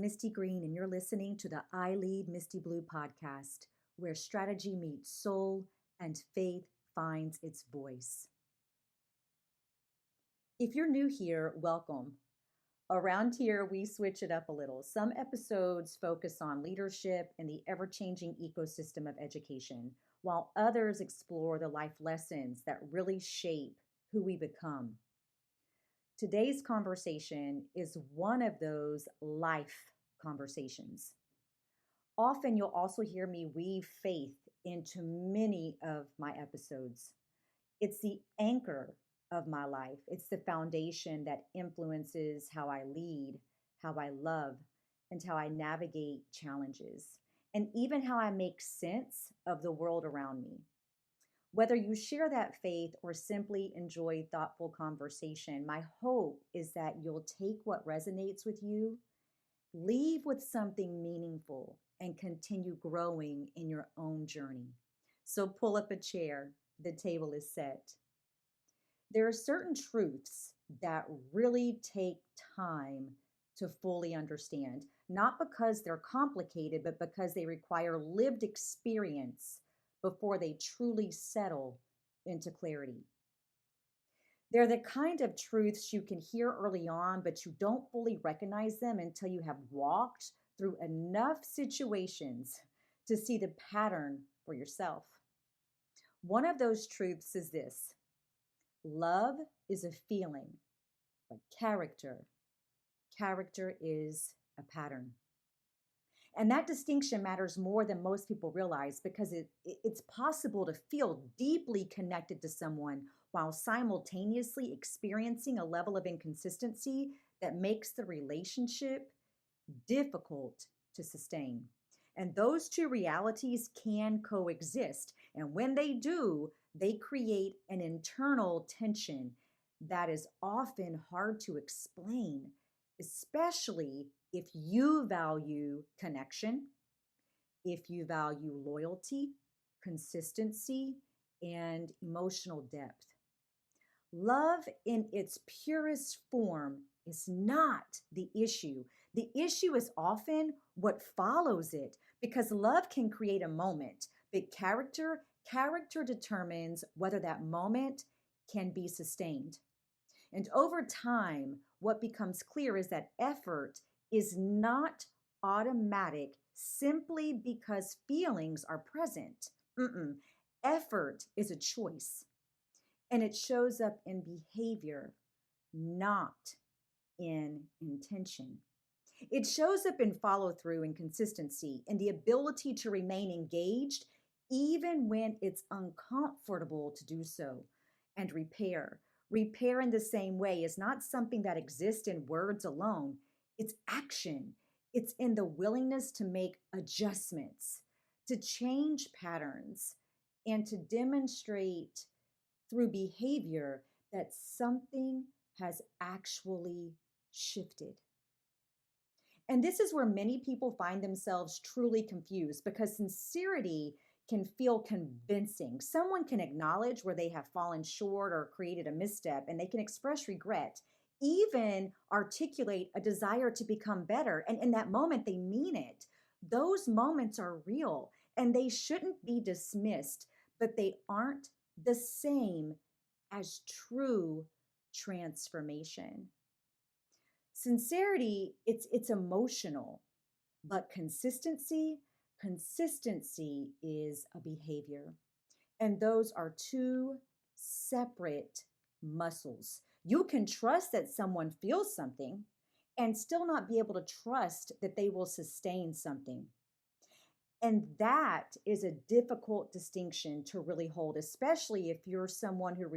Misti Green, and you're listening to the I Lead Misty Blue podcast, where strategy meets soul and faith finds its voice. If you're new here, welcome. Around here, we switch it up a little. Some episodes focus on leadership and the ever changing ecosystem of education, while others explore the life lessons that really shape who we become. Today's conversation is one of those life conversations. Often you'll also hear me weave faith into many of my episodes. It's the anchor of my life. It's the foundation that influences how I lead, how I love, and how I navigate challenges, and even how I make sense of the world around me. Whether you share that faith or simply enjoy thoughtful conversation, my hope is that you'll take what resonates with you, leave with something meaningful, and continue growing in your own journey. So pull up a chair, the table is set. There are certain truths that really take time to fully understand, not because they're complicated, but because they require lived experience before they truly settle into clarity. They're the kind of truths you can hear early on, but you don't fully recognize them until you have walked through enough situations to see the pattern for yourself. One of those truths is this: love is a feeling, but character is a pattern. And that distinction matters more than most people realize, because it's possible to feel deeply connected to someone while simultaneously experiencing a level of inconsistency that makes the relationship difficult to sustain. And those two realities can coexist. And when they do, they create an internal tension that is often hard to explain, especially if you value connection, if you value loyalty, consistency, and emotional depth. Love in its purest form is not the issue. The issue is often what follows it, because love can create a moment, but character determines whether that moment can be sustained. And over time, what becomes clear is that effort is not automatic simply because feelings are present. Effort is a choice, and it shows up in behavior, not in intention. It shows up in follow through and consistency, and the ability to remain engaged even when it's uncomfortable to do so. And repair. Repair in the same way is not something that exists in words alone. It's action. It's in the willingness to make adjustments, to change patterns, and to demonstrate through behavior that something has actually shifted. And this is where many people find themselves truly confused, because sincerity can feel convincing. Someone can acknowledge where they have fallen short or created a misstep, and they can express regret, even articulate a desire to become better. And in that moment, they mean it. Those moments are real, and they shouldn't be dismissed, but they aren't the same as true transformation. Sincerity, it's emotional, but consistency is a behavior. And those are two separate muscles. You can trust that someone feels something and still not be able to trust that they will sustain something. And that is a difficult distinction to really hold, especially if you're someone who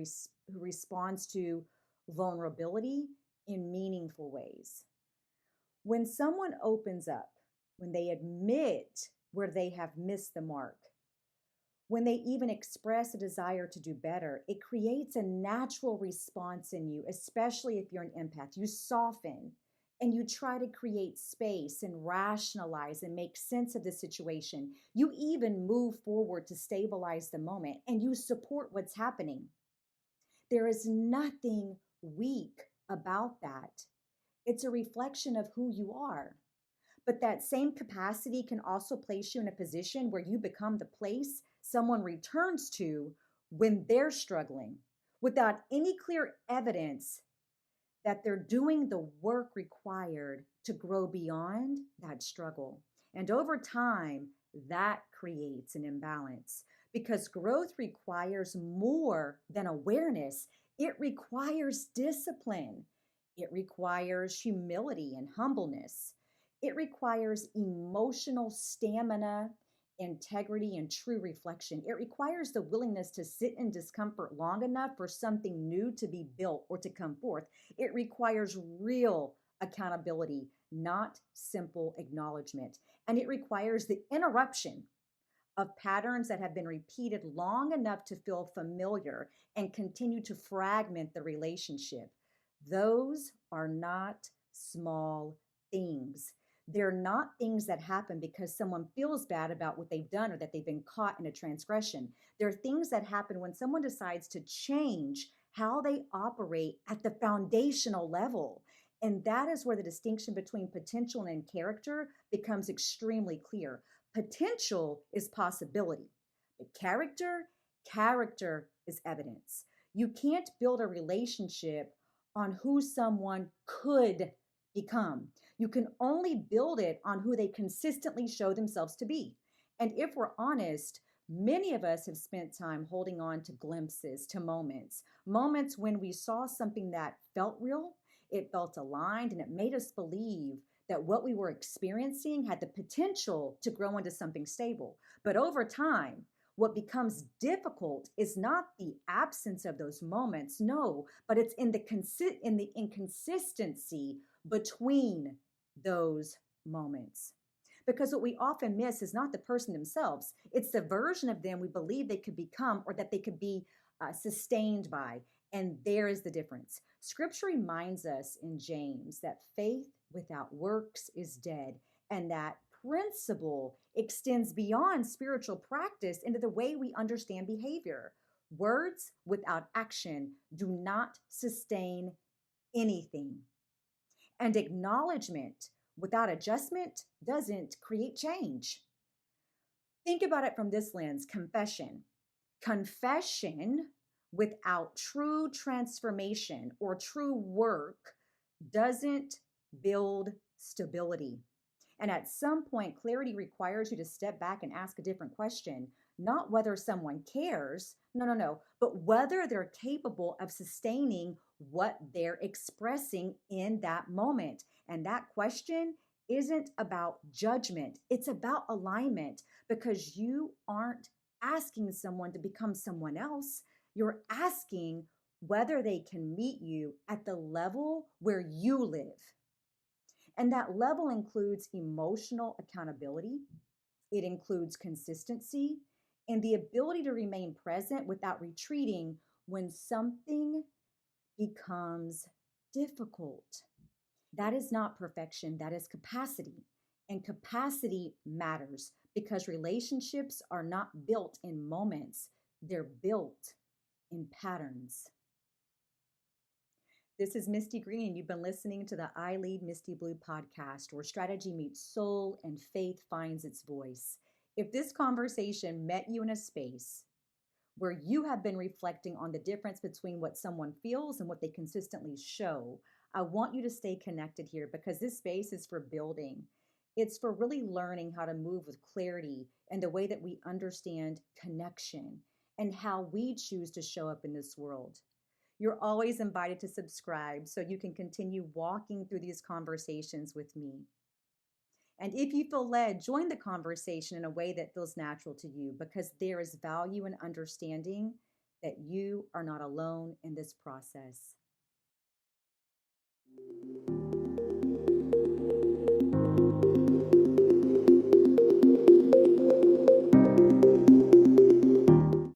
responds to vulnerability in meaningful ways. When someone opens up, when they admit where they have missed the mark, when they even express a desire to do better, it creates a natural response in you, especially if you're an empath. You soften and you try to create space and rationalize and make sense of the situation. You even move forward to stabilize the moment, and you support what's happening. There is nothing weak about that. It's a reflection of who you are. But that same capacity can also place you in a position where you become the place someone returns to when they're struggling without any clear evidence that they're doing the work required to grow beyond that struggle. And over time, that creates an imbalance because growth requires more than awareness. It requires discipline. It requires humility and humbleness. It requires emotional stamina, integrity, and true reflection. It requires the willingness to sit in discomfort long enough for something new to be built or to come forth. It requires real accountability, not simple acknowledgement. And it requires the interruption of patterns that have been repeated long enough to feel familiar and continue to fragment the relationship. Those are not small things. They're not things that happen because someone feels bad about what they've done or that they've been caught in a transgression. They're things that happen when someone decides to change how they operate at the foundational level. And that is where the distinction between potential and character becomes extremely clear. Potential is possibility, but character is evidence. You can't build a relationship on who someone could become. You can only build it on who they consistently show themselves to be. And if we're honest, many of us have spent time holding on to glimpses, to moments when we saw something that felt real, it felt aligned, and it made us believe that what we were experiencing had the potential to grow into something stable. But over time, what becomes difficult is not the absence of those moments, no, but it's in the inconsistency between those moments. Because what we often miss is not the person themselves, it's the version of them we believe they could become or that they could be sustained by. And there is the difference. Scripture reminds us in James that faith without works is dead, and that principle extends beyond spiritual practice into the way we understand behavior. Words without action do not sustain anything, and acknowledgement without adjustment doesn't create change. Think about it from this lens: confession. Confession without true transformation or true work doesn't build stability. And at some point, clarity requires you to step back and ask a different question, not whether someone cares, no, but whether they're capable of sustaining what they're expressing in that moment. And that question isn't about judgment, it's about alignment, because you aren't asking someone to become someone else. You're asking whether they can meet you at the level where you live. And that level includes emotional accountability, it includes consistency, and the ability to remain present without retreating when something becomes difficult. That is not perfection, that is capacity. And capacity matters because relationships are not built in moments, they're built in patterns. This is Misti Green, and you've been listening to the I Lead Misty Blue podcast, where strategy meets soul and faith finds its voice. If this conversation met you in a space where you have been reflecting on the difference between what someone feels and what they consistently show, I want you to stay connected here because this space is for building. It's for really learning how to move with clarity and the way that we understand connection and how we choose to show up in this world. You're always invited to subscribe so you can continue walking through these conversations with me. And if you feel led, join the conversation in a way that feels natural to you because there is value in understanding that you are not alone in this process.